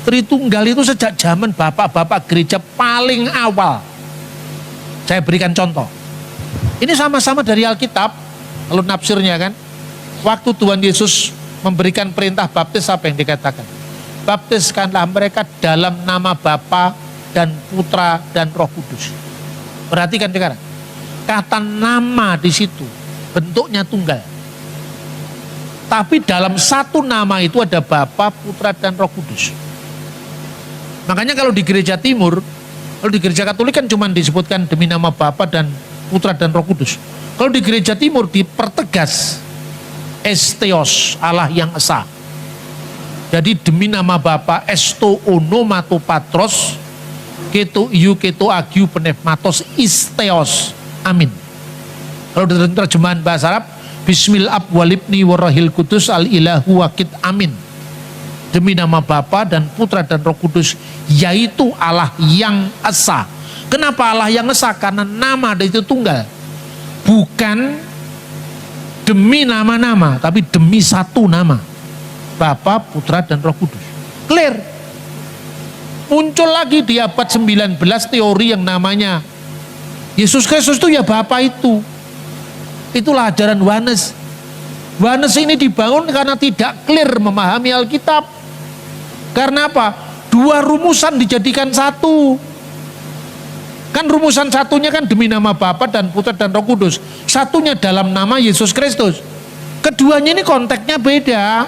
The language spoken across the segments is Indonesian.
Tritunggal itu sejak zaman bapak-bapak gereja paling awal. Saya berikan contoh. Ini sama-sama dari Alkitab, lalu nafsirnya kan. Waktu Tuhan Yesus memberikan perintah baptis, apa yang dikatakan? Baptiskanlah mereka dalam nama Bapa dan Putra dan Roh Kudus. Perhatikan sekarang. Kata nama di situ bentuknya tunggal. Tapi dalam satu nama itu ada Bapa, Putra dan Roh Kudus. Makanya kalau di gereja timur, kalau di gereja Katolik kan cuma disebutkan demi nama Bapa dan Putra dan Roh Kudus. Kalau di gereja timur dipertegas Esteos, Allah yang esa. Jadi demi nama Bapa, esto onomato patros, keto iu keto agiu pneumatos isteos. Amin. Kalau dalam terjemahan bahasa Arab, Bismil ab walibni warahil kudus al ilahu wakid amin. Demi nama Bapa dan Putra dan Roh Kudus, yaitu Allah yang esa. Kenapa Allah yang esa? Karena nama itu tunggal. Bukan demi nama-nama, tapi demi satu nama. Bapa, Putra dan Roh Kudus. Clear. Muncul lagi di abad 19 teori yang namanya Yesus Kristus itu ya Bapa itu. Itulah ajaran Yohanes. Yohanes ini dibangun karena tidak clear memahami Alkitab. Karena apa? Dua rumusan dijadikan satu. Kan rumusan satunya kan demi nama Bapa dan Putra dan Roh Kudus. Satunya dalam nama Yesus Kristus. Keduanya ini konteksnya beda.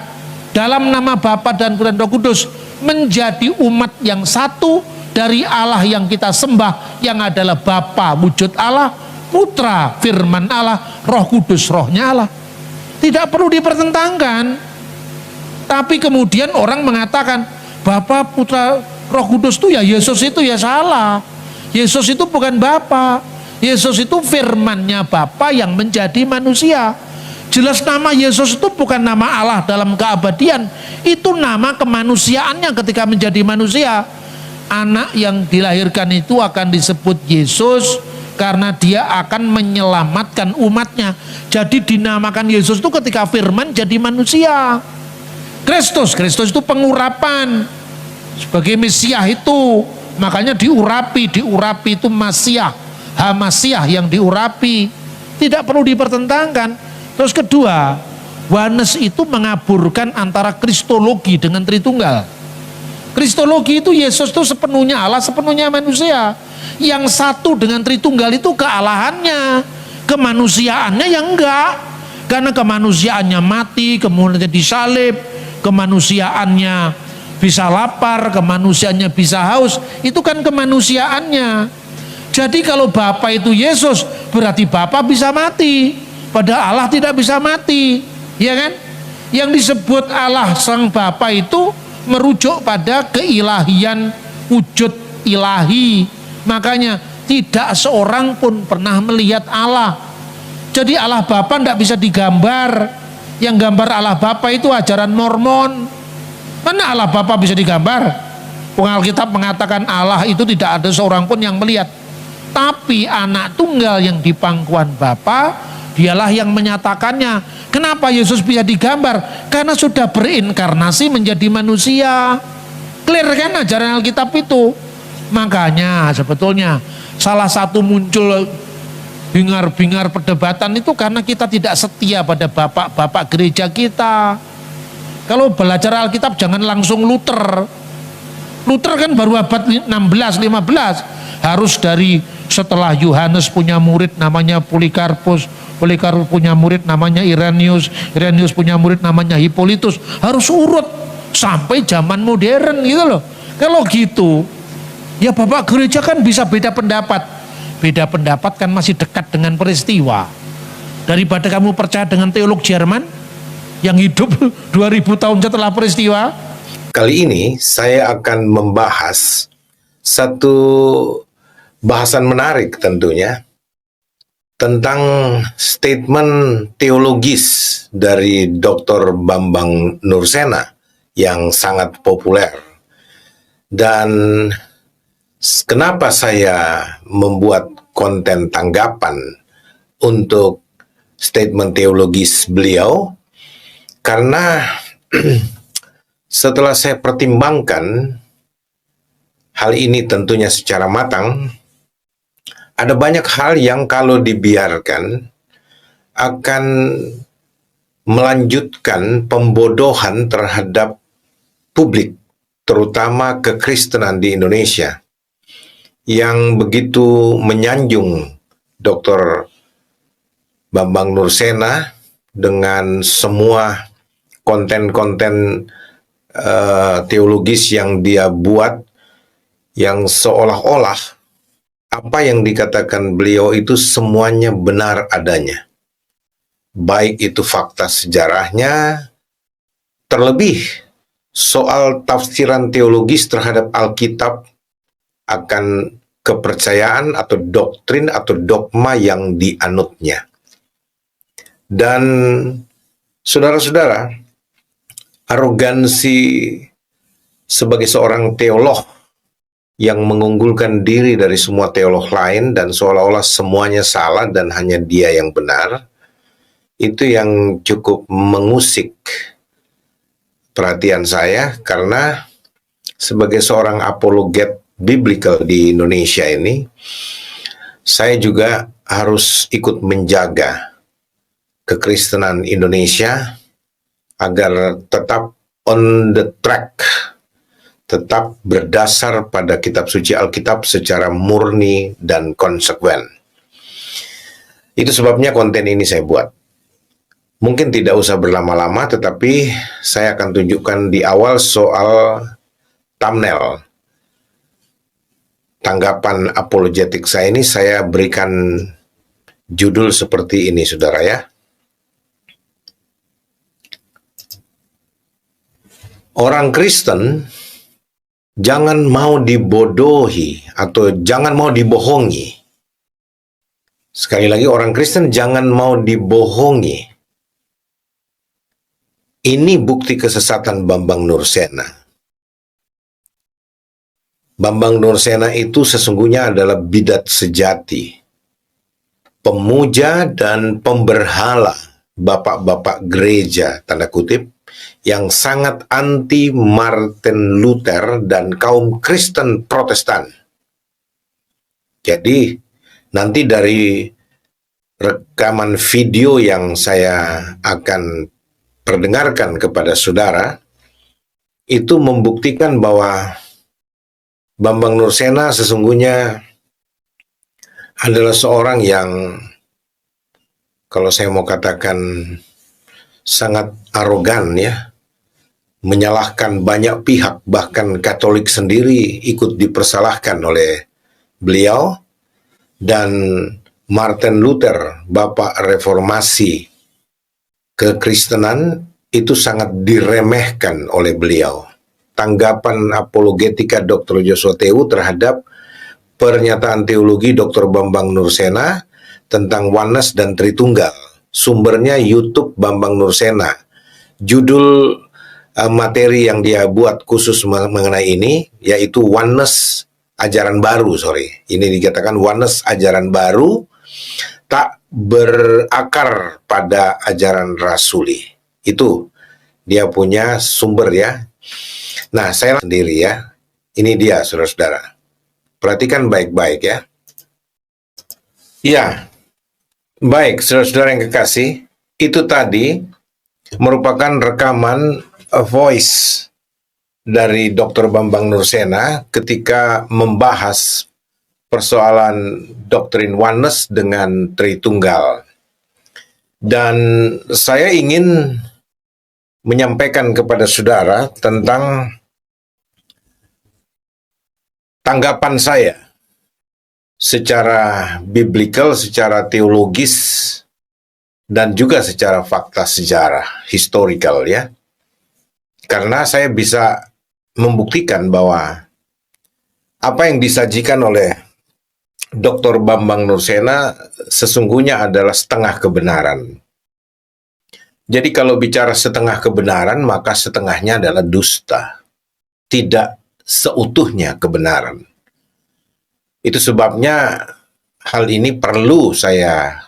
Dalam nama Bapa dan Putra dan Roh Kudus menjadi umat yang satu dari Allah yang kita sembah, yang adalah Bapa wujud Allah, Putra firman Allah, Roh Kudus rohnya Allah. Tidak perlu dipertentangkan. Tapi kemudian orang mengatakan Bapa, Putra, Roh Kudus itu ya Yesus itu ya salah. Yesus itu bukan Bapa. Yesus itu firmannya Bapa yang menjadi manusia. Jelas nama Yesus itu bukan nama Allah dalam keabadian. Itu nama kemanusiaannya ketika menjadi manusia. Anak yang dilahirkan itu akan disebut Yesus karena dia akan menyelamatkan umatnya. Jadi dinamakan Yesus itu ketika firman jadi manusia. Kristus itu pengurapan sebagai Mesias itu, makanya diurapi itu Masiah, Hamasiah yang diurapi, tidak perlu dipertentangkan. Terus kedua, Yohanes itu mengaburkan antara kristologi dengan Tritunggal. Kristologi itu Yesus itu sepenuhnya Allah, sepenuhnya manusia. Yang satu dengan Tritunggal itu kealahannya, kemanusiaannya yang enggak. Karena kemanusiaannya mati, kemudian disalib, kemanusiaannya bisa lapar, kemanusiaannya bisa haus, itu kan kemanusiaannya. Jadi kalau Bapa itu Yesus, berarti Bapa bisa mati, padahal Allah tidak bisa mati, ya kan? Yang disebut Allah Sang Bapa itu merujuk pada keilahian wujud ilahi. Makanya tidak seorang pun pernah melihat Allah. Jadi Allah Bapa tidak bisa digambar. Yang gambar Allah Bapa itu ajaran Mormon. Mana Allah Bapa bisa digambar? Alkitab mengatakan Allah itu tidak ada seorang pun yang melihat. Tapi anak tunggal yang di pangkuan Bapa, dialah yang menyatakannya. Kenapa Yesus bisa digambar? Karena sudah berinkarnasi menjadi manusia. Clear kan ajaran Alkitab itu? Makanya sebetulnya salah satu muncul bingar-bingar perdebatan itu karena kita tidak setia pada bapak-bapak gereja kita. Kalau belajar Alkitab jangan langsung Luther. Luther kan baru abad 16, 15. Harus dari setelah Yohanes punya murid namanya Polikarpus, Polikarpus punya murid namanya Irenaeus, Irenaeus punya murid namanya Hippolytus. Harus urut sampai zaman modern gitu loh. Kalau gitu, ya bapak gereja kan bisa beda pendapat. Beda pendapat kan masih dekat dengan peristiwa. Daripada kamu percaya dengan teolog Jerman yang hidup 2000 tahun setelah peristiwa. Kali ini saya akan membahas satu bahasan menarik tentunya tentang statement teologis dari Dr. Bambang Nursena yang sangat populer. Dan kenapa saya membuat konten tanggapan untuk statement teologis beliau? Karena setelah saya pertimbangkan hal ini tentunya secara matang, ada banyak hal yang kalau dibiarkan akan melanjutkan pembodohan terhadap publik, terutama kekristenan di Indonesia, yang begitu menyanjung Dr. Bambang Nursena dengan semua konten-konten teologis yang dia buat, yang seolah-olah apa yang dikatakan beliau itu semuanya benar adanya. Baik itu fakta sejarahnya, terlebih soal tafsiran teologis terhadap Alkitab akan kepercayaan atau doktrin atau dogma yang dianutnya. Dan saudara-saudara, arogansi sebagai seorang teolog yang mengunggulkan diri dari semua teolog lain dan seolah-olah semuanya salah dan hanya dia yang benar, itu yang cukup mengusik perhatian saya, karena sebagai seorang apologet biblical di Indonesia ini, saya juga harus ikut menjaga kekristenan Indonesia agar tetap on the track, tetap berdasar pada kitab suci Alkitab secara murni dan konsekuen. Itu sebabnya konten ini saya buat. Mungkin tidak usah berlama-lama, tetapi saya akan tunjukkan di awal soal thumbnail. Tanggapan apologetik saya ini saya berikan judul seperti ini, saudara ya. Orang Kristen jangan mau dibodohi atau jangan mau dibohongi. Sekali lagi, orang Kristen jangan mau dibohongi. Ini bukti kesesatan Bambang Nursena. Bambang Nursena itu sesungguhnya adalah bidat sejati, pemuja dan pemberhala bapak-bapak gereja, tanda kutip, yang sangat anti Martin Luther dan kaum Kristen Protestan. Jadi, nanti dari rekaman video yang saya akan perdengarkan kepada saudara, itu membuktikan bahwa Bambang Nursena sesungguhnya adalah seorang yang, kalau saya mau katakan, sangat arogan ya, menyalahkan banyak pihak, bahkan Katolik sendiri ikut dipersalahkan oleh beliau, dan Martin Luther, bapak reformasi kekristenan, itu sangat diremehkan oleh beliau. Tanggapan apologetika Dr. Joshua Tewu terhadap pernyataan teologi Dr. Bambang Nursena tentang oneness dan Tritunggal. Sumbernya YouTube Bambang Nursena. Judul materi yang dia buat khusus mengenai ini yaitu oneness ajaran baru, Ini dikatakan oneness ajaran baru tak berakar pada ajaran rasuli. Itu dia punya sumber ya. Nah, saya sendiri ya. Ini dia, saudara-saudara. Perhatikan baik-baik ya. Ya, baik, saudara-saudara yang kekasih, itu tadi merupakan rekaman voice dari Dr. Bambang Nursena ketika membahas persoalan doktrin oneness dengan Tritunggal. Dan saya ingin menyampaikan kepada saudara tentang tanggapan saya secara biblical, secara teologis, dan juga secara fakta sejarah, historical ya. Karena saya bisa membuktikan bahwa apa yang disajikan oleh Dr. Bambang Nursena sesungguhnya adalah setengah kebenaran. Jadi kalau bicara setengah kebenaran, maka setengahnya adalah dusta. Tidak seutuhnya kebenaran. Itu sebabnya hal ini perlu saya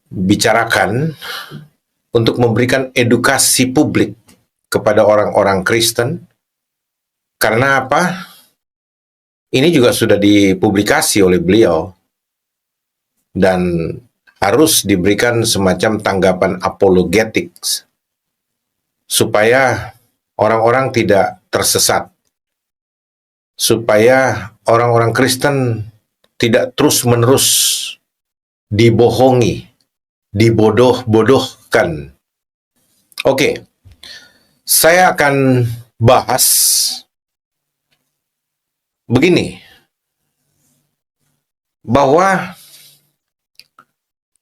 bicarakan untuk memberikan edukasi publik kepada orang-orang Kristen, Karena apa? Ini juga sudah dipublikasi oleh beliau dan harus diberikan semacam tanggapan apologetik supaya orang-orang tidak tersesat, supaya orang-orang Kristen tidak terus-menerus dibohongi, dibodoh-bodohkan. Oke, saya akan bahas begini, bahwa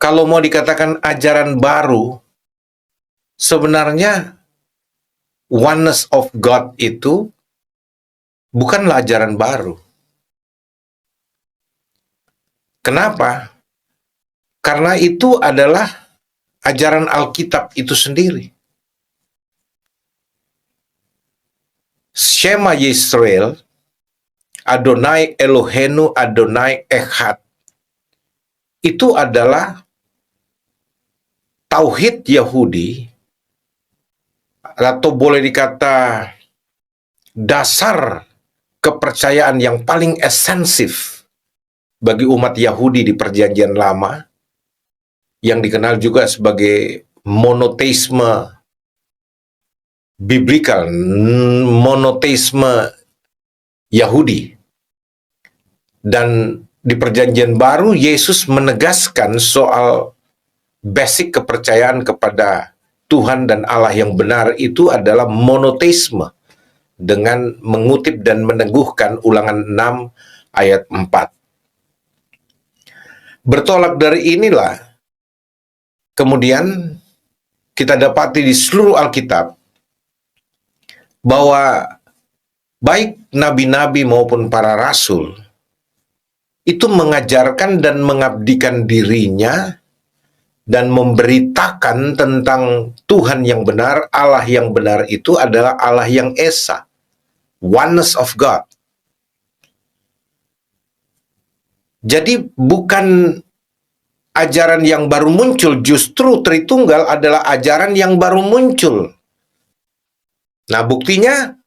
kalau mau dikatakan ajaran baru, sebenarnya oneness of God itu bukanlah ajaran baru. Kenapa? Karena itu adalah ajaran Alkitab itu sendiri. Shema Yisrael, Adonai Elohenu Adonai Echad, itu adalah tauhid Yahudi, atau boleh dikata dasar kepercayaan yang paling esensif bagi umat Yahudi di Perjanjian Lama, yang dikenal juga sebagai monoteisme biblikal, monoteisme Yahudi. Dan di Perjanjian Baru, Yesus menegaskan soal basic kepercayaan kepada Tuhan dan Allah yang benar itu adalah monoteisme, dengan mengutip dan meneguhkan Ulangan 6 ayat 4. Bertolak dari inilah, kemudian kita dapati di seluruh Alkitab bahwa baik nabi-nabi maupun para rasul itu mengajarkan dan mengabdikan dirinya dan memberitakan tentang Tuhan yang benar. Allah yang benar itu adalah Allah yang Esa, oneness of God. Jadi bukan ajaran yang baru muncul, justru Tritunggal adalah ajaran yang baru muncul. Nah, buktinya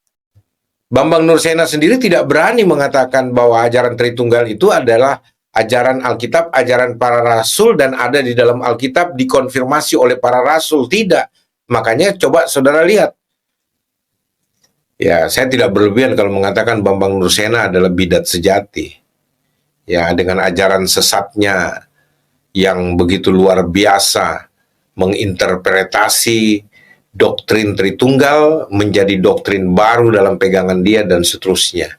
Bambang Nursena sendiri tidak berani mengatakan bahwa ajaran Tritunggal itu adalah ajaran Alkitab, ajaran para rasul, dan ada di dalam Alkitab, dikonfirmasi oleh para rasul. Tidak. Makanya coba saudara lihat. Ya, saya tidak berlebihan kalau mengatakan Bambang Nursena adalah bidat sejati. Ya, dengan ajaran sesatnya yang begitu luar biasa, menginterpretasi doktrin Tritunggal menjadi doktrin baru dalam pegangan dia dan seterusnya.